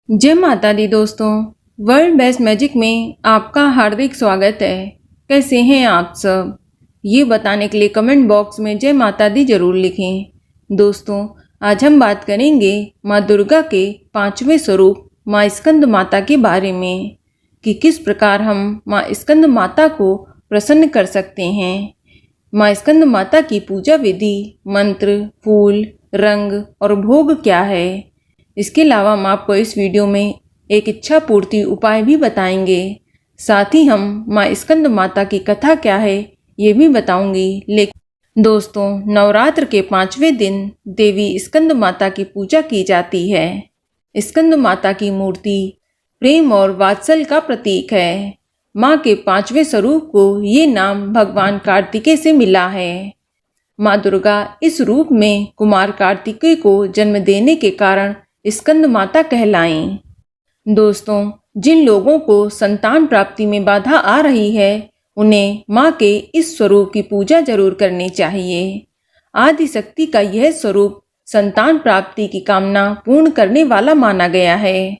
जय माता दी दोस्तों। वर्ल्ड बेस्ट मैजिक में आपका हार्दिक स्वागत है। कैसे हैं आप सब, ये बताने के लिए कमेंट बॉक्स में जय माता दी जरूर लिखें। दोस्तों, आज हम बात करेंगे माँ दुर्गा के 5वें स्वरूप माँ स्कंद माता के बारे में कि किस प्रकार हम माँ स्कंद माता को प्रसन्न कर सकते हैं। माँ स्कंद माता की पूजा विधि, मंत्र, फूल, रंग और भोग क्या है। इसके अलावा हम आपको इस वीडियो में एक इच्छा पूर्ति उपाय भी बताएंगे। साथ ही हम माँ स्कंद माता की कथा क्या है ये भी बताऊंगी। लेकिन दोस्तों, नवरात्र के 5वें दिन देवी स्कंद माता की पूजा की जाती है। स्कंद माता की मूर्ति प्रेम और वात्सल्य का प्रतीक है। माँ के 5वें स्वरूप को ये नाम भगवान कार्तिकेय से मिला है। माँ दुर्गा इस रूप में कुमार कार्तिकेय को जन्म देने के कारण स्कंद माता कहलाएं। दोस्तों, जिन लोगों को संतान प्राप्ति में बाधा आ रही है उन्हें माँ के इस स्वरूप की पूजा जरूर करनी चाहिए। आदि शक्ति का यह स्वरूप संतान प्राप्ति की कामना पूर्ण करने वाला माना गया है।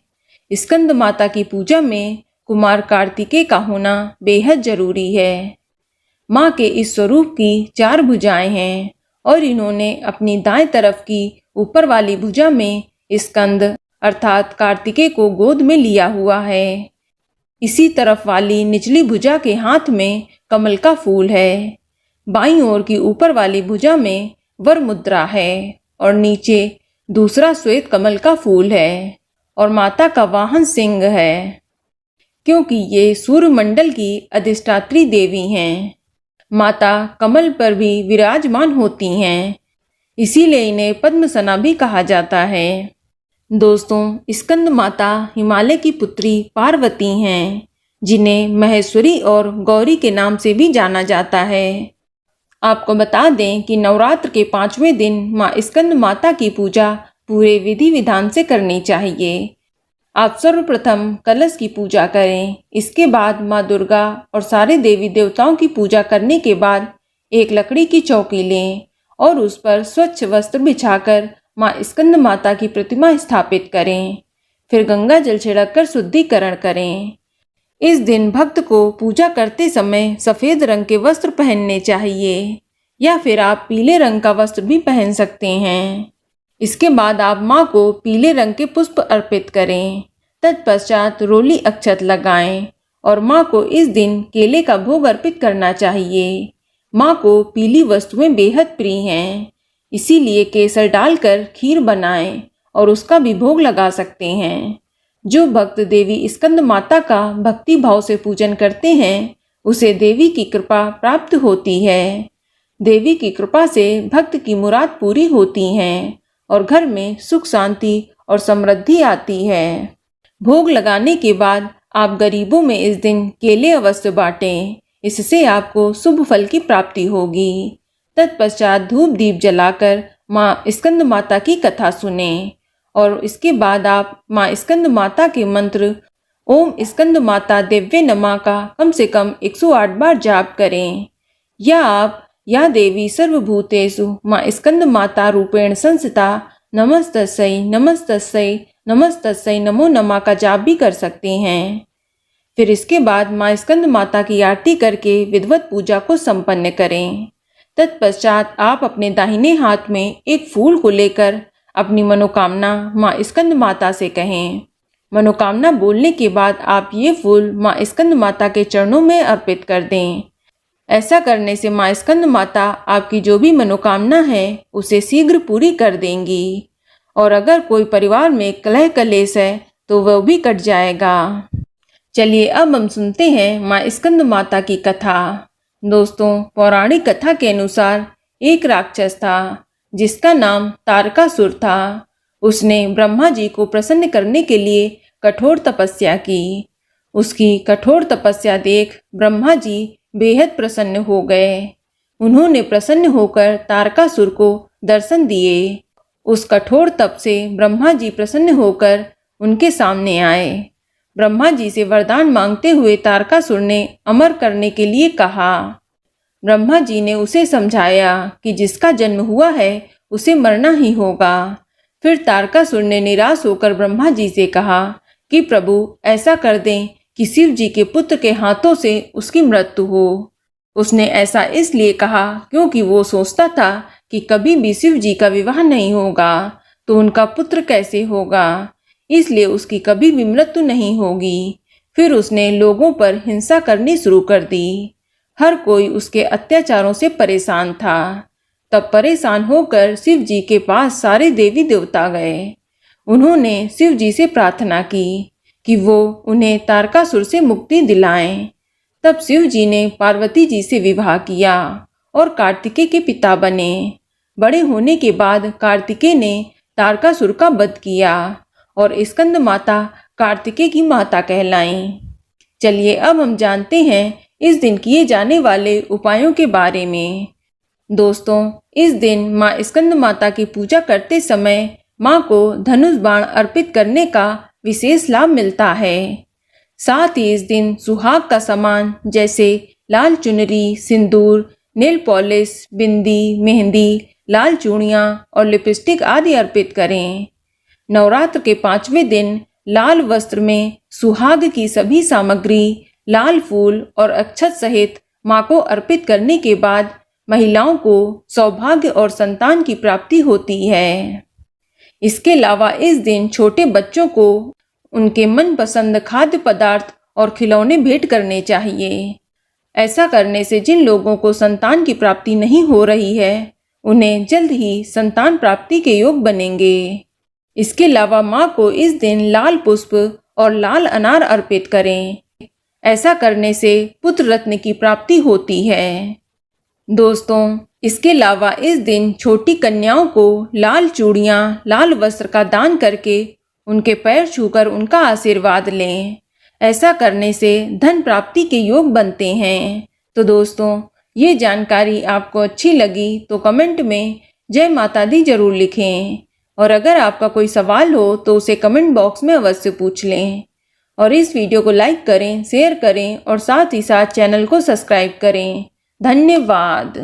स्कंद माता की पूजा में कुमार कार्तिकेय का होना बेहद जरूरी है। माँ के इस स्वरूप की 4 भुजाएं हैं और इन्होंने अपनी दाएं तरफ की ऊपर वाली भुजा में स्कंद अर्थात कार्तिकेय को गोद में लिया हुआ है। इसी तरफ वाली निचली भुजा के हाथ में कमल का फूल है। बाईं ओर की ऊपर वाली भुजा में वर मुद्रा है और नीचे दूसरा श्वेत कमल का फूल है और माता का वाहन सिंह है, क्योंकि ये सूर्य मंडल की अधिष्ठात्री देवी हैं। माता कमल पर भी विराजमान होती हैं, इसीलिए इन्हें पद्मसना भी कहा जाता है। दोस्तों, स्कंद माता हिमालय की पुत्री पार्वती हैं, जिन्हें महेश्वरी और गौरी के नाम से भी जाना जाता है। आपको बता दें कि नवरात्र के 5वें दिन माँ स्कंद माता की पूजा पूरे विधि विधान से करनी चाहिए। आप सर्वप्रथम कलश की पूजा करें। इसके बाद माँ दुर्गा और सारे देवी देवताओं की पूजा करने के बाद एक लकड़ी की चौकी लें और उस पर स्वच्छ वस्त्र बिछाकर माँ स्कंद माता की प्रतिमा स्थापित करें। फिर गंगा जल छिड़ककर शुद्धिकरण करें। इस दिन भक्त को पूजा करते समय सफ़ेद रंग के वस्त्र पहनने चाहिए या फिर आप पीले रंग का वस्त्र भी पहन सकते हैं। इसके बाद आप माँ को पीले रंग के पुष्प अर्पित करें। तत्पश्चात रोली अक्षत लगाएं और माँ को इस दिन केले का भोग अर्पित करना चाहिए। माँ को पीली वस्तुएं बेहद प्रिय हैं, इसीलिए केसर डालकर खीर बनाएं और उसका भी भोग लगा सकते हैं। जो भक्त देवी स्कंद माता का भक्ति भाव से पूजन करते हैं उसे देवी की कृपा प्राप्त होती है। देवी की कृपा से भक्त की मुराद पूरी होती हैं और घर में सुख शांति और समृद्धि आती है। भोग लगाने के बाद आप गरीबों में इस दिन केले अवश्य बांटें, इससे आपको शुभ फल की प्राप्ति होगी। तत्पश्चात धूप दीप जलाकर माँ स्कंद माता की कथा सुने और इसके बाद आप माँ स्कंद माता के मंत्र ओम स्कंद माता दिव्य नमा का कम से कम 108 बार जाप करें, या आप या देवी सर्वभूतेषु माँ स्कंद माता रूपेण संस्थिता नमस्तस्यै नमस्तस्यै नमस्तस्यै नमो नमः का जाप भी कर सकते हैं। फिर इसके बाद माँ स्कंद माता की आरती करके विधिवत पूजा को संपन्न करें। तत्पश्चात आप अपने दाहिने हाथ में एक फूल को लेकर अपनी मनोकामना माँ स्कंद माता से कहें। मनोकामना बोलने के बाद आप ये फूल माँ स्कंद माता के चरणों में अर्पित कर दें। ऐसा करने से माँ स्कंद माता आपकी जो भी मनोकामना है उसे शीघ्र पूरी कर देंगी और अगर कोई परिवार में कलह कलेश है तो वह भी कट जाएगा। चलिए अब हम सुनते हैं माँ स्कंद माता की कथा। दोस्तों, पौराणिक कथा के अनुसार एक राक्षस था जिसका नाम तारकासुर था। उसने ब्रह्मा जी को प्रसन्न करने के लिए कठोर तपस्या की। उसकी कठोर तपस्या देख ब्रह्मा जी बेहद प्रसन्न हो गए। उन्होंने प्रसन्न होकर तारकासुर को दर्शन दिए। उस कठोर तप से ब्रह्मा जी प्रसन्न होकर उनके सामने आए। ब्रह्मा जी से वरदान मांगते हुए तारकासुर ने अमर करने के लिए कहा। ब्रह्मा जी ने उसे समझाया कि जिसका जन्म हुआ है उसे मरना ही होगा। फिर तारकासुर ने निराश होकर ब्रह्मा जी से कहा कि प्रभु ऐसा कर दें कि शिव जी के पुत्र के हाथों से उसकी मृत्यु हो। उसने ऐसा इसलिए कहा क्योंकि वो सोचता था कि कभी भी शिव जी का विवाह नहीं होगा तो उनका पुत्र कैसे होगा, इसलिए उसकी कभी भी मृत्यु नहीं होगी। फिर उसने लोगों पर हिंसा करनी शुरू कर दी। हर कोई उसके अत्याचारों से परेशान था। तब परेशान होकर शिव जी के पास सारे देवी देवता गए। उन्होंने शिव जी से प्रार्थना की कि वो उन्हें तारकासुर से मुक्ति दिलाएं। तब शिव जी ने पार्वती जी से विवाह किया और कार्तिकेय के पिता बने। बड़े होने के बाद कार्तिकेय ने तारकासुर का वध किया और स्कंद माता कार्तिकेय की माता कहलाईं। चलिए अब हम जानते हैं इस दिन किए जाने वाले उपायों के बारे में। दोस्तों, इस दिन माँ स्कंद माता की पूजा करते समय माँ को धनुष बाण अर्पित करने का विशेष लाभ मिलता है। साथ ही इस दिन सुहाग का सामान जैसे लाल चुनरी, सिंदूर, नेल पॉलिश, बिंदी, मेहंदी, लाल चूड़ियाँ और लिपस्टिक आदि अर्पित करें। नवरात्र के 5वें दिन लाल वस्त्र में सुहाग की सभी सामग्री, लाल फूल और अक्षत सहित माँ को अर्पित करने के बाद महिलाओं को सौभाग्य और संतान की प्राप्ति होती है। इसके अलावा इस दिन छोटे बच्चों को उनके मनपसंद खाद्य पदार्थ और खिलौने भेंट करने चाहिए। ऐसा करने से जिन लोगों को संतान की प्राप्ति नहीं हो रही है उन्हें जल्द ही संतान प्राप्ति के योग बनेंगे। इसके अलावा माँ को इस दिन लाल पुष्प और लाल अनार अर्पित करें। ऐसा करने से पुत्र रत्न की प्राप्ति होती है। दोस्तों, इसके अलावा इस दिन छोटी कन्याओं को लाल चूड़ियाँ, लाल वस्त्र का दान करके उनके पैर छूकर उनका आशीर्वाद लें। ऐसा करने से धन प्राप्ति के योग बनते हैं। तो दोस्तों, ये जानकारी आपको अच्छी लगी तो कमेंट में जय माता दी जरूर लिखें और अगर आपका कोई सवाल हो तो उसे कमेंट बॉक्स में अवश्य पूछ लें। और इस वीडियो को लाइक करें, शेयर करें और साथ ही साथ चैनल को सब्सक्राइब करें। धन्यवाद।